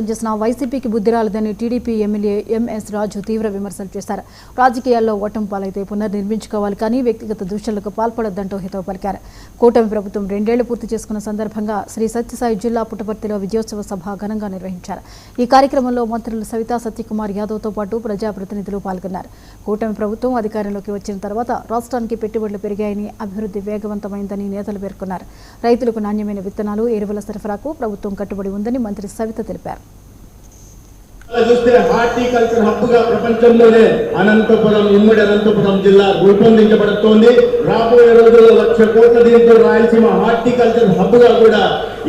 చేసిన వైసీపీకి బుద్ధి రాలేదని టీడీపీ ఎమ్మెల్యే ఎంఎస్ రాజు తీవ్ర విమర్శలు చేశారు. రాజకీయాల్లో ఓటమి పాలైతే పునర్నిర్మించుకోవాలి కానీ వ్యక్తిగత దూషణలకు పాల్పడొద్దంటూ హితవు పలికారు. కూటమి ప్రభుత్వం 2 ఏళ్లు పూర్తి చేసుకున్న సందర్భంగా శ్రీ సత్యసాయి జిల్లా పుట్టపర్తిలో విజయోత్సవ సభ ఘనంగా నిర్వహించారు. ఈ కార్యక్రమంలో మంత్రులు సవితా సత్యకుమార్ యాదవ్తో పాటు ప్రజాప్రతినిధులు పాల్గొన్నారు. కూటమి ప్రభుత్వం అధికారంలోకి వచ్చిన తర్వాత రాష్ట్రానికి పెట్టుబడులు పెరిగాయని, అభివృద్ధి వేగవంతమైందని నేతలు పేర్కొన్నారు. రైతులకు నాణ్యమైన విత్తనాలు, ఎరువుల సరఫరాకు ప్రభుత్వం కట్టుబడి ఉందని మంత్రి సవిత తెలిపారు. చూస్తే హార్టికల్చర్ హబ్ గా ప్రపంచంలోనే అనంతపురం, ఉమ్మడి అనంతపురం జిల్లా రూపొందించబడుతోంది. రాబోయే రోజుల్లో 1,00,000 కోట్ల దీంతో రాయలసీమ హార్టికల్చర్ హబ్ గా కూడా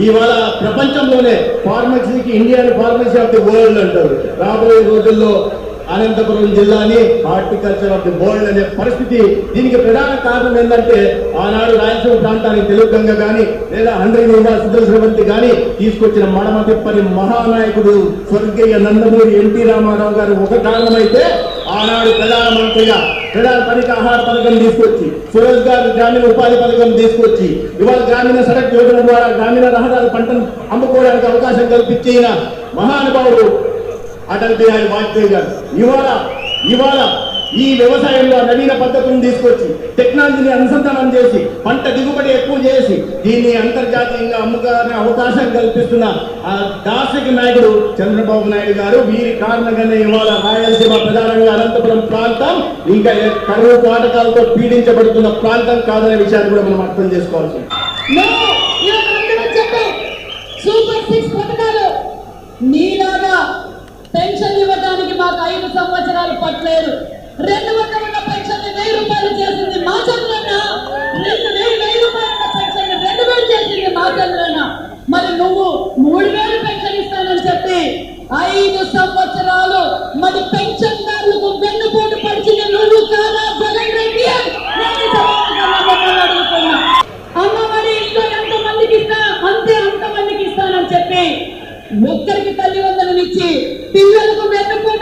ఇవాళ ప్రపంచంలోనే ఫార్మసీకి Indian pharmacy of the world అంటారు. రాబోయే రోజుల్లో అనంతపురం జిల్లాని హార్టికల్చర్ ఆఫ్ ది వరల్డ్ అనే పరిస్థితి. దీనికి ప్రధాన కారణం ఏంటంటే ఆనాడు రాయలసీమ ప్రాంతానికి తెలుగు గంగ కానీ లేదా 100 యూనివర్సిటీల శ్రవంతి కానీ తీసుకొచ్చిన మడమ తిప్పని మహానాయకుడు స్వర్గీయ నందమూరి ఎన్టీ రామారావు గారు ఒక కారణమైతే, ఆనాడు ప్రధానమంత్రిగా ప్రధాన తనిఖీ ఆహార పథకం తీసుకొచ్చి, సురేష్ గారు గ్రామీణ ఉపాధి పథకం తీసుకొచ్చి, ఇవాళ గ్రామీణ సడక్ యోజన ద్వారా గ్రామీణ రహదారి పంటను అమ్ముకోవడానికి అవకాశం కల్పించిన మహానుభావుడు అటల్ బిహారీ వాజ్పేయి గారు ఇవాళ ఈ వ్యవసాయంలో నవీన పద్ధతులను తీసుకొచ్చి టెక్నాలజీని అనుసంధానం చేసి పంట దిగుబడి ఎక్కువ చేసి దీన్ని అంతర్జాతీయంగా అమ్ముకునే అవకాశం కల్పిస్తున్న ఆ దార్శనిక నాయకుడు చంద్రబాబు నాయుడు గారు. వీరి కారణంగానే ఇవాళ రాయలసీమ ప్రధానంగా అనంతపురం ప్రాంతం ఇంకా కరువు కాటకాలతో పీడించబడుతున్న ప్రాంతం కాదనే విషయాన్ని కూడా మనం అర్థం చేసుకోవాల్సి పెన్షన్ ఇవ్వడానికి మాకు 5 సంవత్సరాలు పట్టలేదు. 200 పెన్షన్ 1000 రూపాయలు చేసింది మా చంద్రన్న. 2,000 రూపాయల పెన్షన్ 2,000 చేసింది మా చంద్రన్న. మరి నువ్వు 3,000 పెన్షన్ ఇస్తానని చెప్పి 5 సంవత్సరాలు మరి పెన్షన్దారులకు వెన్నుపోటు పడిచింది నువ్వు కాదా జగన్ రెడ్డి? అడుగుతున్నా. అమ్మఒడి ఇంట్లో ఎంతమందికి ఇస్తా అంతమందికి ఇస్తానని చెప్పి ఒక్కరికి తల్లి వందనమిచ్చి పిల్లలకు వెన్నుపోటు